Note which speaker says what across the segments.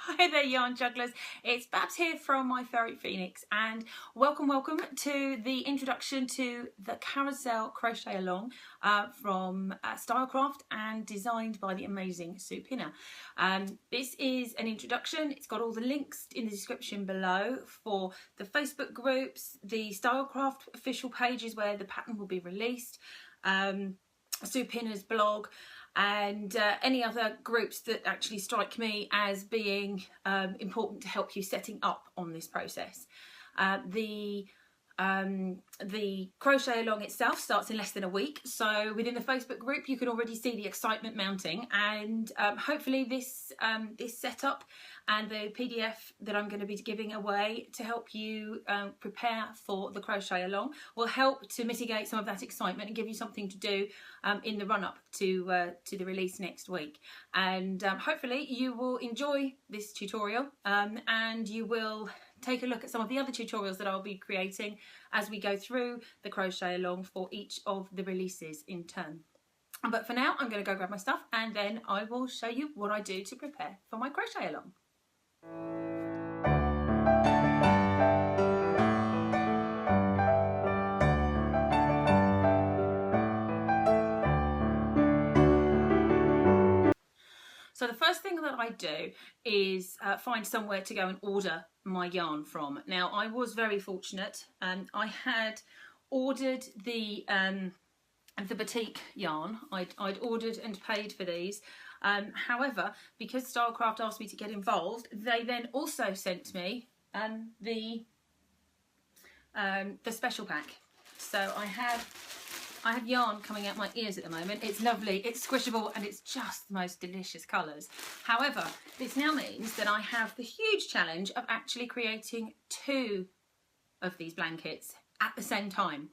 Speaker 1: Hi there yarn jugglers, it's Babs here from MyFieryPhoenix and welcome to the introduction to the Carousel Crochet Along from Stylecraft and designed by the amazing Sue Pinner. This is an introduction. It's got all the links in the description below for the Facebook groups, the Stylecraft official pages where the pattern will be released, Sue Pinner's blog, and any other groups that actually strike me as being important to help you setting up on this process. The crochet along itself starts in less than a week, so within the Facebook group you can already see the excitement mounting, and hopefully this setup and the PDF that I'm going to be giving away to help you prepare for the crochet along will help to mitigate some of that excitement and give you something to do in the run-up to the release next week. And hopefully you will enjoy this tutorial and you will take a look at some of the other tutorials that I'll be creating as we go through the crochet along for each of the releases in turn. But for now, I'm going to go grab my stuff and then I will show you what I do to prepare for my crochet along. So the first thing that I do is find somewhere to go and order my yarn from. Now I was very fortunate, and I had ordered the Batik yarn. I'd ordered and paid for these. However, because Stylecraft asked me to get involved, they then also sent me the special pack. So I have yarn coming out my ears at the moment. It's lovely, it's squishable, and it's just the most delicious colours. However, this now means that I have the huge challenge of actually creating 2 of these blankets at the same time.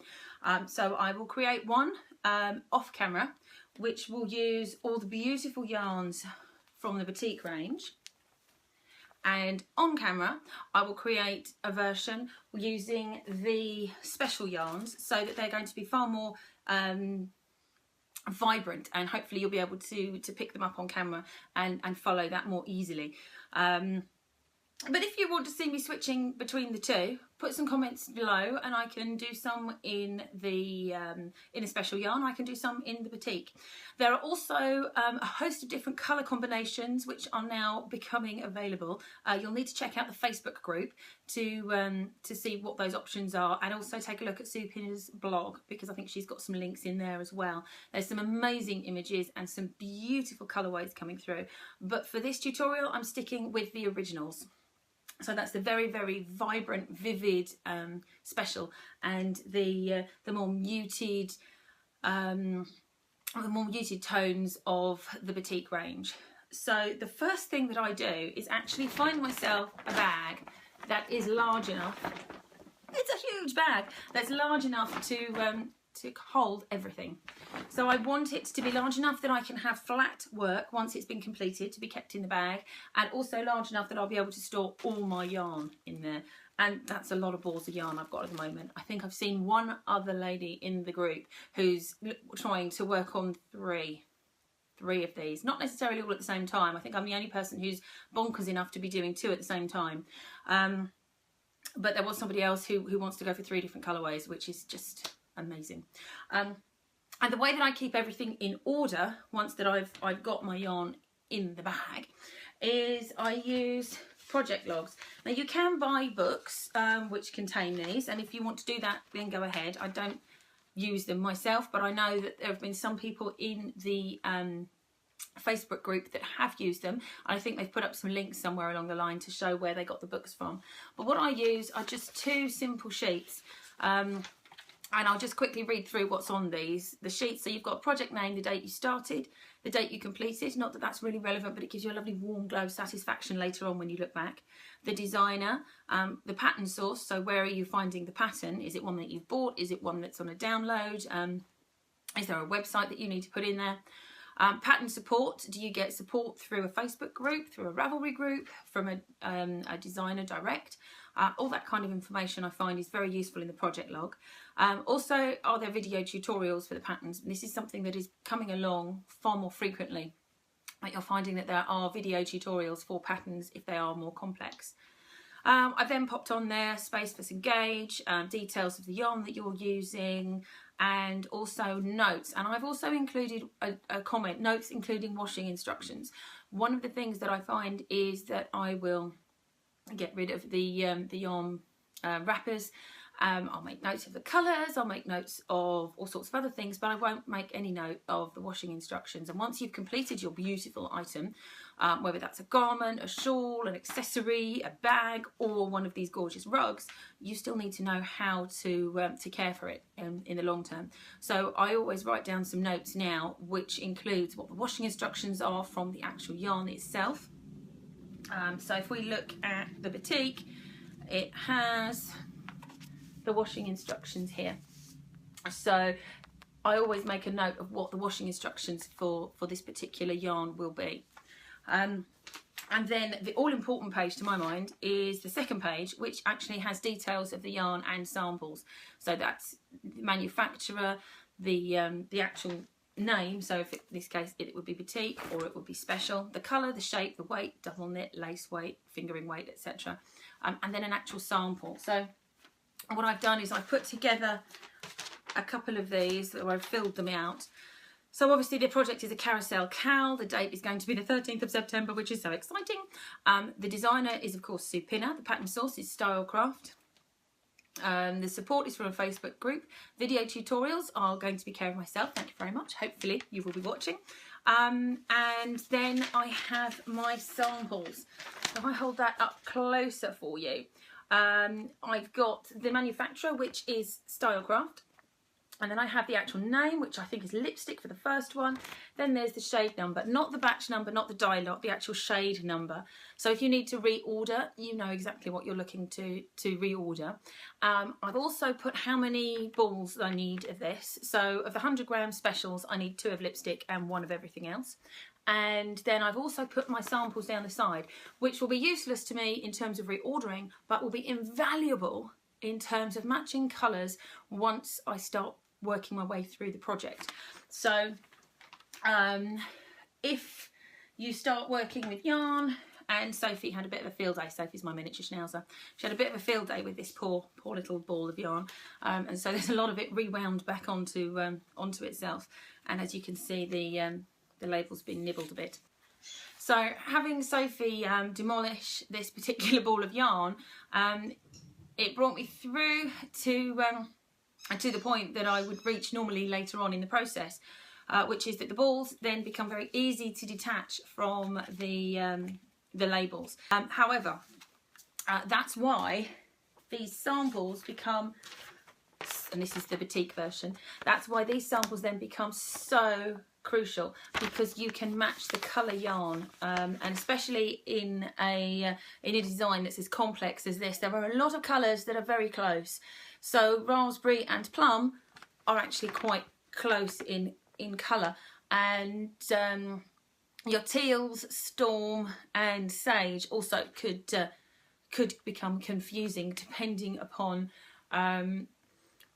Speaker 1: So I will create one off camera, which will use all the beautiful yarns from the Batik range. And on camera, I will create a version using the special yarns so that they're going to be far more vibrant, and hopefully you'll be able to pick them up on camera and follow that more easily. But if you want to see me switching between the 2, put some comments below and I can do some in a special yarn. I can do some in the Batik. There are also a host of different colour combinations which are now becoming available. You'll need to check out the Facebook group to see what those options are, and also take a look at Sue Pinner's blog, because I think she's got some links in there as well. There's some amazing images and some beautiful colourways coming through. But for this tutorial, I'm sticking with the originals. So that's the very, very vibrant, vivid special, and the more muted tones of the Batik range. So the first thing that I do is actually find myself a bag that is large enough. It's a huge bag that's large enough to hold everything. So I want it to be large enough that I can have flat work once it's been completed to be kept in the bag, and also large enough that I'll be able to store all my yarn in there. And that's a lot of balls of yarn I've got at the moment. I think I've seen one other lady in the group who's trying to work on three of these, not necessarily all at the same time. I think I'm the only person who's bonkers enough to be doing 2 at the same time. But there was somebody else who wants to go for 3 different colourways, which is just amazing. And the way that I keep everything in order once that I've got my yarn in the bag is I use project logs. Now you can buy books which contain these, and if you want to do that, then go ahead. I don't use them myself, but I know that there have been some people in the Facebook group that have used them. I think they've put up some links somewhere along the line to show where they got the books from. But what I use are just 2 simple sheets. And I'll just quickly read through what's on these. The sheets, so you've got project name, the date you started, the date you completed, not that that's really relevant, but it gives you a lovely warm glow of satisfaction later on when you look back. The designer, the pattern source, so where are you finding the pattern? Is it one that you've bought? Is it one that's on a download? Is there a website that you need to put in there? Pattern support, do you get support through a Facebook group, through a Ravelry group, from a designer direct? All that kind of information I find is very useful in the project log. Also, are there video tutorials for the patterns? This is something that is coming along far more frequently but you're finding that there are video tutorials for patterns if they are more complex. I've then popped on there space for some gauge, details of the yarn that you're using, and also notes. And I've also included a comment, notes including washing instructions. One of the things that I find is that I will get rid of the yarn wrappers. I'll make notes of the colours, I'll make notes of all sorts of other things, but I won't make any note of the washing instructions. And once you've completed your beautiful item, whether that's a garment, a shawl, an accessory, a bag, or one of these gorgeous rugs, you still need to know how to care for it in the long term. So I always write down some notes now, which includes what the washing instructions are from the actual yarn itself. So if we look at the Batik, it has the washing instructions here. So I always make a note of what the washing instructions for this particular yarn will be. And then the all-important page to my mind is the second page, which actually has details of the yarn and samples. So that's the manufacturer, the actual name, so if in this case it would be Batik or it would be Special, the colour, the shape, the weight, double knit, lace weight, fingering weight, etc. And then an actual sample. So what I've done is I've put together a couple of these where I've filled them out. So obviously the project is a Carousel CAL. The date is going to be the 13th of September, which is so exciting. The designer is of course Sue Pinner. The pattern source is Stylecraft. The support is from a Facebook group. Video tutorials are going to be care of myself. Thank you very much. Hopefully you will be watching. And then I have my samples. So if I hold that up closer for you. I've got the manufacturer, which is Stylecraft, and then I have the actual name, which I think is Lipstick for the first one. Then there's the shade number, not the batch number, not the dye lot, the actual shade number. So if you need to reorder, you know exactly what you're looking to reorder. I've also put how many balls I need of this. So of the 100-gram specials, I need 2 of lipstick and 1 of everything else. And then I've also put my samples down the side, which will be useless to me in terms of reordering, but will be invaluable in terms of matching colours once I start working my way through the project. So if you start working with yarn, and Sophie had a bit of a field day. Sophie's my miniature schnauzer. She had a bit of a field day with this poor little ball of yarn, and so there's a lot of it rewound back onto itself. And as you can see, the label's been nibbled a bit. So having Sophie demolish this particular ball of yarn, it brought me through to the point that I would reach normally later on in the process, which is that the balls then become very easy to detach from the labels. However, that's why these samples become, and this is the Batik version, that's why these samples then become so crucial, because you can match the colour yarn, and especially in a design that's as complex as this, there are a lot of colours that are very close. So raspberry and plum are actually quite close in colour, and your teals, storm and sage also could become confusing depending upon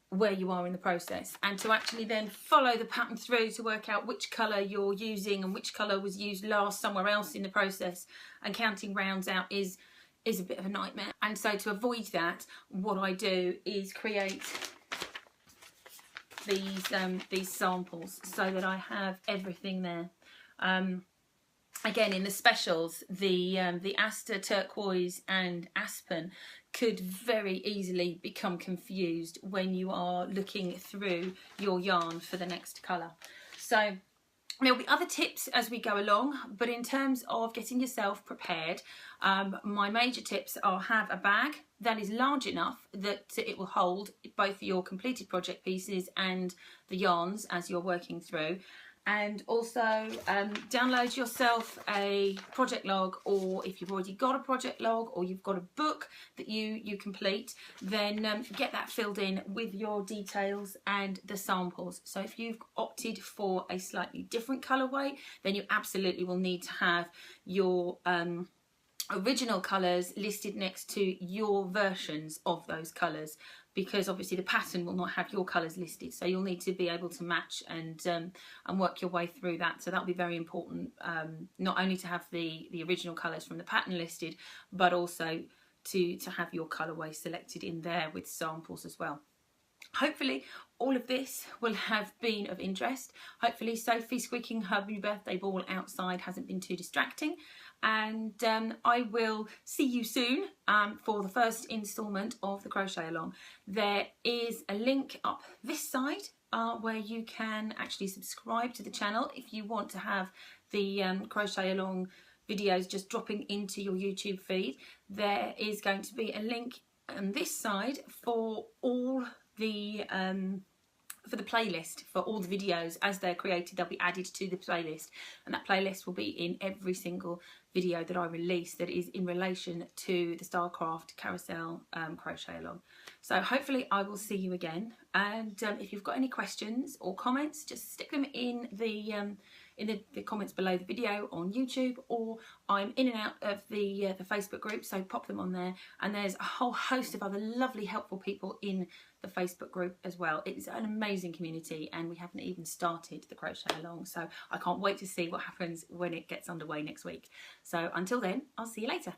Speaker 1: where you are in the process. And to actually then follow the pattern through to work out which colour you're using and which colour was used last somewhere else in the process, and counting rounds out is a bit of a nightmare. And so to avoid that, what I do is create these samples so that I have everything there. Again, in the specials, the Aster, Turquoise and Aspen could very easily become confused when you are looking through your yarn for the next colour. So there'll be other tips as we go along, but in terms of getting yourself prepared, my major tips are: have a bag that is large enough that it will hold both your completed project pieces and the yarns as you're working through. And also download yourself a project log, or if you've already got a project log or you've got a book that you complete, then get that filled in with your details and the samples. So if you've opted for a slightly different colourway, then you absolutely will need to have your original colours listed next to your versions of those colours, because obviously the pattern will not have your colours listed, so you'll need to be able to match and work your way through that. So that'll be very important, not only to have the original colours from the pattern listed, but also to have your colourway selected in there with samples as well. Hopefully all of this will have been of interest. Hopefully Sophie squeaking her birthday ball outside hasn't been too distracting, and I will see you soon for the first instalment of the crochet along. There is a link up this side where you can actually subscribe to the channel if you want to have the crochet along videos just dropping into your YouTube feed. There is going to be a link on this side for all the for the playlist for all the videos as they're created. They'll be added to the playlist, and that playlist will be in every single video that I release that is in relation to the Stylecraft Carousel crochet along. So hopefully I will see you again, and if you've got any questions or comments, just stick them in the comments below the video on YouTube, or I'm in and out of the Facebook group, so pop them on there. And there's a whole host of other lovely helpful people in the Facebook group as well. It's an amazing community, and we haven't even started the crochet along, so I can't wait to see what happens when it gets underway next week. So until then, I'll see you later.